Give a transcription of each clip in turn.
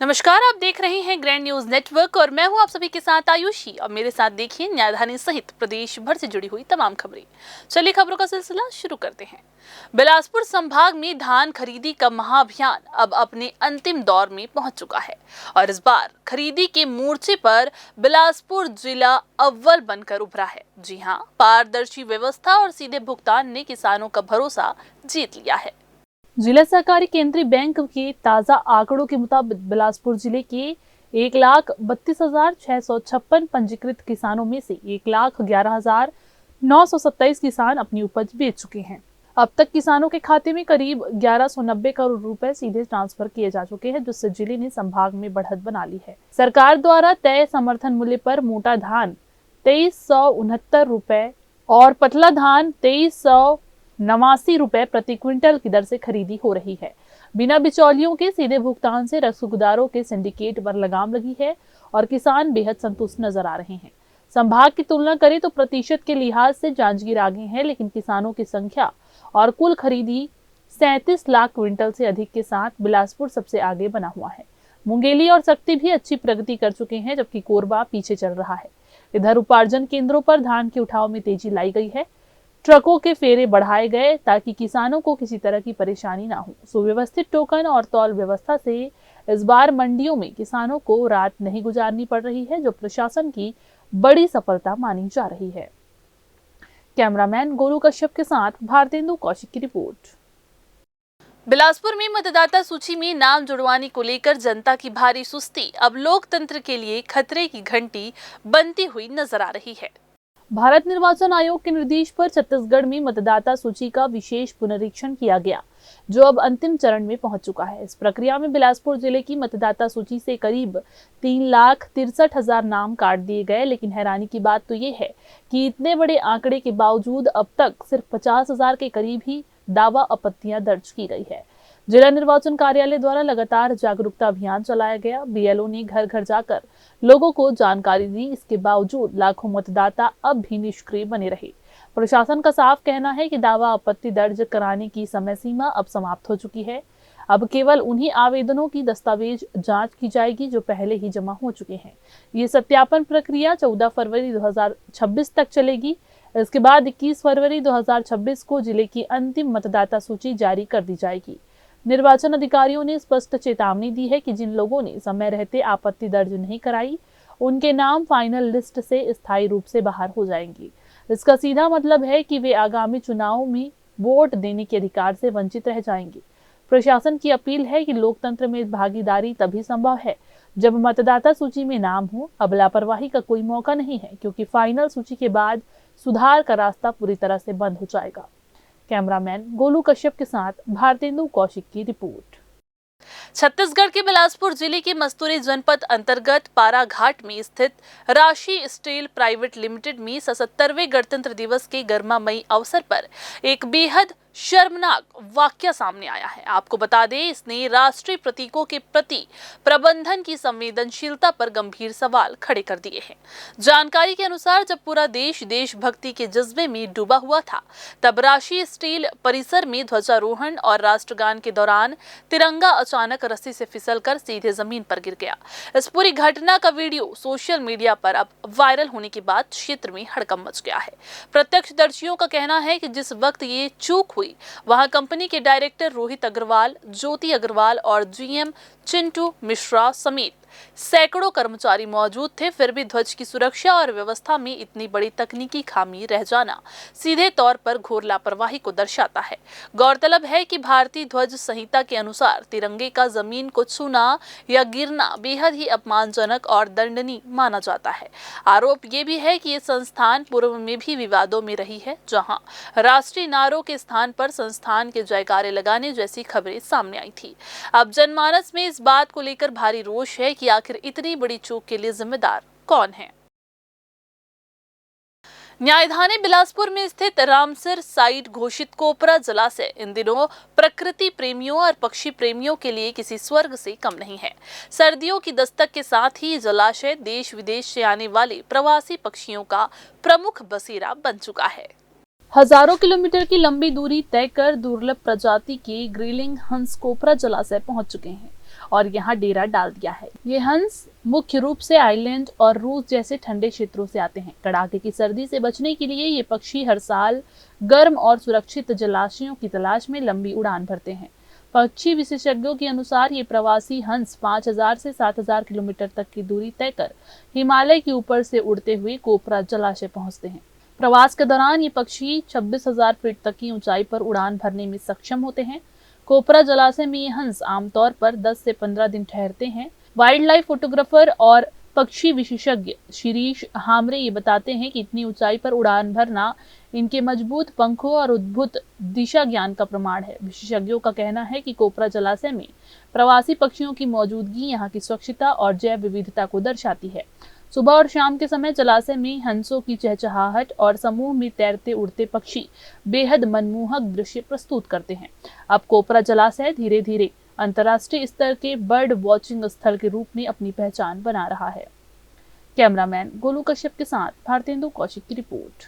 नमस्कार, आप देख रहे हैं ग्रैंड न्यूज नेटवर्क और मैं हूं आप सभी के साथ आयुषी। और मेरे साथ देखिए न्यायधानी सहित प्रदेश भर से जुड़ी हुई तमाम खबरें। चलिए खबरों का सिलसिला शुरू करते हैं। बिलासपुर संभाग में धान खरीदी का महाअभियान अब अपने अंतिम दौर में पहुंच चुका है और इस बार खरीदी के मोर्चे पर बिलासपुर जिला अव्वल बनकर उभरा है। जी हां, पारदर्शी व्यवस्था और सीधे भुगतान ने किसानों का भरोसा जीत लिया है। जिला सहकारी केंद्रीय बैंक के ताजा आंकड़ों के मुताबिक बिलासपुर जिले के 1,32,656 पंजीकृत किसानों में से 1,11,927 किसान अपनी उपज बेच चुके हैं। अब तक किसानों के खाते में करीब 1,190 करोड़ रुपए सीधे ट्रांसफर किए जा चुके हैं, जिससे जिले ने संभाग में बढ़त बना ली है। सरकार द्वारा तय समर्थन मूल्य पर मोटा धान 2,369 रुपए और पतला धान 2,389 रुपए प्रति क्विंटल की दर से खरीदी हो रही है। बिना बिचौलियों के सीधे भुगतान से रसगुदारों के सिंडिकेट पर लगाम लगी है और किसान बेहद संतुष्ट नजर आ रहे हैं। संभाग की तुलना करें तो प्रतिशत के लिहाज से जांजगीर आगे है, लेकिन किसानों की संख्या और कुल खरीदी 37 लाख क्विंटल से अधिक के साथ बिलासपुर सबसे आगे बना हुआ है। मुंगेली और सक्ती भी अच्छी प्रगति कर चुके हैं, जबकि कोरबा पीछे चल रहा है। इधर उपार्जन केंद्रों पर धान के उठाव में तेजी लाई गई है। ट्रकों के फेरे बढ़ाए गए ताकि किसानों को किसी तरह की परेशानी ना हो। सुव्यवस्थित टोकन और तौल व्यवस्था से इस बार मंडियों में किसानों को रात नहीं गुजारनी पड़ रही है, जो प्रशासन की बड़ी सफलता मानी जा रही है। कैमरामैन गोलू कश्यप के साथ भारतेंदु कौशिक की रिपोर्ट। बिलासपुर में मतदाता सूची में नाम जुड़वाने को लेकर जनता की भारी सुस्ती अब लोकतंत्र के लिए खतरे की घंटी बनती हुई नजर आ रही है। भारत निर्वाचन आयोग के निर्देश पर छत्तीसगढ़ में मतदाता सूची का विशेष पुनरीक्षण किया गया, जो अब अंतिम चरण में पहुंच चुका है। इस प्रक्रिया में बिलासपुर जिले की मतदाता सूची से करीब 3,63,000 नाम काट दिए गए, लेकिन हैरानी की बात तो ये है कि इतने बड़े आंकड़े के बावजूद अब तक सिर्फ 50,000 के करीब ही दावा आपत्तियां दर्ज की गई है। जिला निर्वाचन कार्यालय द्वारा लगातार जागरूकता अभियान चलाया गया। बीएलओ ने घर घर जाकर लोगों को जानकारी दी। इसके बावजूद लाखों मतदाता अब भी निष्क्रिय बने रहे। प्रशासन का साफ कहना है कि दावा आपत्ति दर्ज कराने की समय सीमा अब समाप्त हो चुकी है। अब केवल उन्हीं आवेदनों की दस्तावेज जांच की जाएगी जो पहले ही जमा हो चुके हैं। ये सत्यापन प्रक्रिया 14 फरवरी 2026 तक चलेगी। इसके बाद 21 फरवरी 2026 को जिले की अंतिम मतदाता सूची जारी कर दी जाएगी। निर्वाचन अधिकारियों ने स्पष्ट चेतावनी दी है कि जिन लोगों ने समय रहते आपत्ति दर्ज नहीं कराई, उनके नाम फाइनल लिस्ट से स्थायी रूप से बाहर हो जाएंगे। इसका सीधा मतलब है कि वे आगामी चुनाव में वोट देने के अधिकार से वंचित रह जाएंगे। प्रशासन की अपील है कि लोकतंत्र में भागीदारी तभी संभव है जब मतदाता सूची में नाम हो। अब लापरवाही का कोई मौका नहीं है, क्योंकि फाइनल सूची के बाद सुधार का रास्ता पूरी तरह से बंद हो जाएगा। कैमरामैन गोलू कश्यप के साथ भारतेंदु कौशिक की रिपोर्ट। छत्तीसगढ़ के बिलासपुर जिले के मस्तूरी जनपद अंतर्गत पाराघाट में स्थित राशि स्टील प्राइवेट लिमिटेड में 77वें गणतंत्र दिवस के गर्मामयी अवसर पर एक बेहद शर्मनाक वाकया सामने आया है। आपको बता दें, इसने राष्ट्रीय प्रतीकों के प्रति प्रबंधन की संवेदनशीलता पर गंभीर सवाल खड़े कर दिए हैं। जानकारी के अनुसार जब पूरा देश देशभक्ति के जज्बे में डूबा हुआ था, तब राशि स्टील परिसर में ध्वजारोहण और राष्ट्रगान के दौरान तिरंगा अचानक रस्सी से फिसलकर सीधे जमीन पर गिर गया। इस पूरी घटना का वीडियो सोशल मीडिया पर अब वायरल होने के बाद क्षेत्र में हड़कंप मच गया है। प्रत्यक्षदर्शियों का कहना है कि जिस वक्त ये चूक हुई, वहां कंपनी के डायरेक्टर रोहित अग्रवाल, ज्योति अग्रवाल और जीएम चिंटू मिश्रा समेत सैकड़ों कर्मचारी मौजूद थे। फिर भी ध्वज की सुरक्षा और व्यवस्था में इतनी बड़ी तकनीकी खामी रह जाना सीधे तौर पर घोर लापरवाही को दर्शाता है। गौरतलब है कि भारतीय ध्वज संहिता के अनुसार तिरंगे का जमीन को छूना या गिरना बेहद ही अपमानजनक और दंडनीय माना जाता है। आरोप ये भी है कि ये संस्थान पूर्व में भी विवादों में रही है, जहाँ राष्ट्रीय नारों के स्थान पर संस्थान के जयकारे लगाने जैसी खबरें सामने आई थी। अब जनमानस में इस बात को लेकर भारी रोष है कि आखिर इतनी बड़ी चूक के लिए जिम्मेदार कौन है। न्यायधानी बिलासपुर में स्थित रामसर साइट घोषित कोपरा जलाशय इन दिनों प्रकृति प्रेमियों और पक्षी प्रेमियों के लिए किसी स्वर्ग से कम नहीं है। सर्दियों की दस्तक के साथ ही जलाशय देश विदेश से आने वाले प्रवासी पक्षियों का प्रमुख बसेरा बन चुका है। हजारों किलोमीटर की लंबी दूरी तय कर दुर्लभ प्रजाति के ग्रिलिंग हंस कोपरा जलाशय पहुंच चुके हैं और यहाँ डेरा डाल दिया है। ये हंस मुख्य रूप से आइलैंड और रूस जैसे ठंडे क्षेत्रों से आते हैं। कड़ाके की सर्दी से बचने के लिए ये पक्षी हर साल गर्म और सुरक्षित जलाशयों की तलाश में लंबी उड़ान भरते हैं। पक्षी विशेषज्ञों के अनुसार ये प्रवासी हंस 5000 से 7000 किलोमीटर तक की दूरी तय कर हिमालय के ऊपर से उड़ते हुए कोपरा जलाशय पहुंचते हैं। प्रवास के दौरान ये पक्षी 26,000 फीट तक की ऊंचाई पर उड़ान भरने में सक्षम होते हैं। कोपरा जलाशय में ये हंस आमतौर पर 10 से 15 दिन ठहरते हैं। वाइल्ड लाइफ फोटोग्राफर और पक्षी विशेषज्ञ शिरीष हामरे ये बताते हैं कि इतनी ऊंचाई पर उड़ान भरना इनके मजबूत पंखों और अद्भुत दिशा ज्ञान का प्रमाण है। विशेषज्ञों का कहना है कि कोपरा जलाशय में प्रवासी पक्षियों की मौजूदगी यहाँ की स्वच्छता और जैव विविधता को दर्शाती है। सुबह और शाम के समय जलाशय में हंसों की चहचहाहट और समूह में तैरते उड़ते पक्षी बेहद मनमोहक दृश्य प्रस्तुत करते हैं। अब कोपरा जलाशय धीरे धीरे अंतर्राष्ट्रीय स्तर के बर्ड वॉचिंग स्थल के रूप में अपनी पहचान बना रहा है। कैमरामैन गोलू कश्यप के साथ भारतेंदु कौशिक की रिपोर्ट।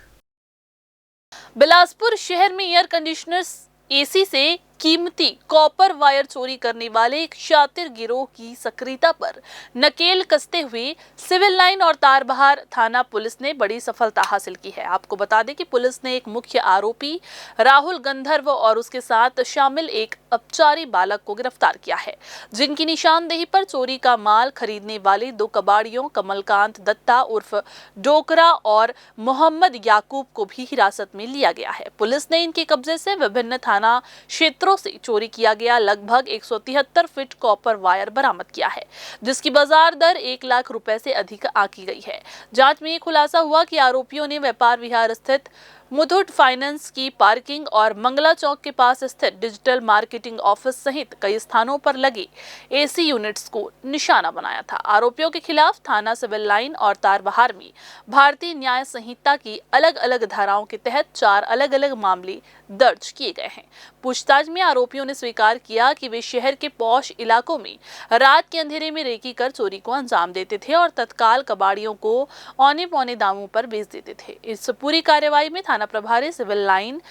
बिलासपुर शहर में एयर कंडीशनर एसी से कीमती कॉपर वायर चोरी करने वाले एक शातिर गिरोह की सक्रियता पर नकेल कसते हुए सिविल लाइन और तारबहार थाना पुलिस ने बड़ी सफलता हासिल की है। आपको बता दें कि पुलिस ने एक मुख्य आरोपी राहुल गंधर्व और उसके साथ शामिल एक अपचारी बालक को गिरफ्तार किया है, जिनकी निशानदेही पर चोरी का माल खरीदने वाले 2 कबाड़ियों कमलकांत दत्ता उर्फ डोकरा और मोहम्मद याकूब को भी हिरासत में लिया गया है। पुलिस ने इनके कब्जे से विभिन्न थाना क्षेत्रों से चोरी किया गया लगभग 173 फीट कॉपर वायर बरामद किया है, जिसकी बाजार दर 1 लाख रुपए से अधिक आंकी गई है। जांच में ये खुलासा हुआ कि आरोपियों ने व्यापार विहार स्थित मुथूट फाइनेंस की पार्किंग और मंगला चौक के पास स्थित डिजिटल मार्केटिंग ऑफिस सहित कई स्थानों पर लगे एसी यूनिट्स को निशाना बनाया था। आरोपियों के खिलाफ थाना सिविल लाइन और तारबहार में भारतीय न्याय संहिता की अलग अलग धाराओं के तहत 4 अलग अलग मामले दर्ज किए गए हैं। पूछताछ में आरोपियों ने स्वीकार किया कि वे शहर के पॉश इलाकों में रात के अंधेरे में रेकी कर चोरी को अंजाम देते थे और तत्काल कबाड़ियों को औने पौने दामों पर बेच देते थे। इस पूरी कार्रवाई में थाना प्रभारी सिविल लाइन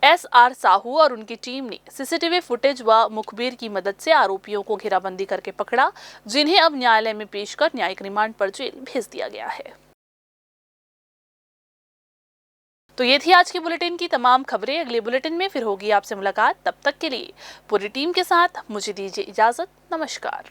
SR साहू और उनकी टीम ने सीसीटीवी फुटेज व मुखबिर की मदद से आरोपियों को घेराबंदी करके पकड़ा, जिन्हें अब न्यायालय में पेश कर न्यायिक रिमांड पर जेल भेज दिया गया है। तो ये थी आज की बुलेटिन की तमाम खबरें। अगले बुलेटिन में फिर होगी आपसे मुलाकात। तब तक के लिए पूरी टीम के साथ मुझे दीजिए इजाजत। नमस्कार।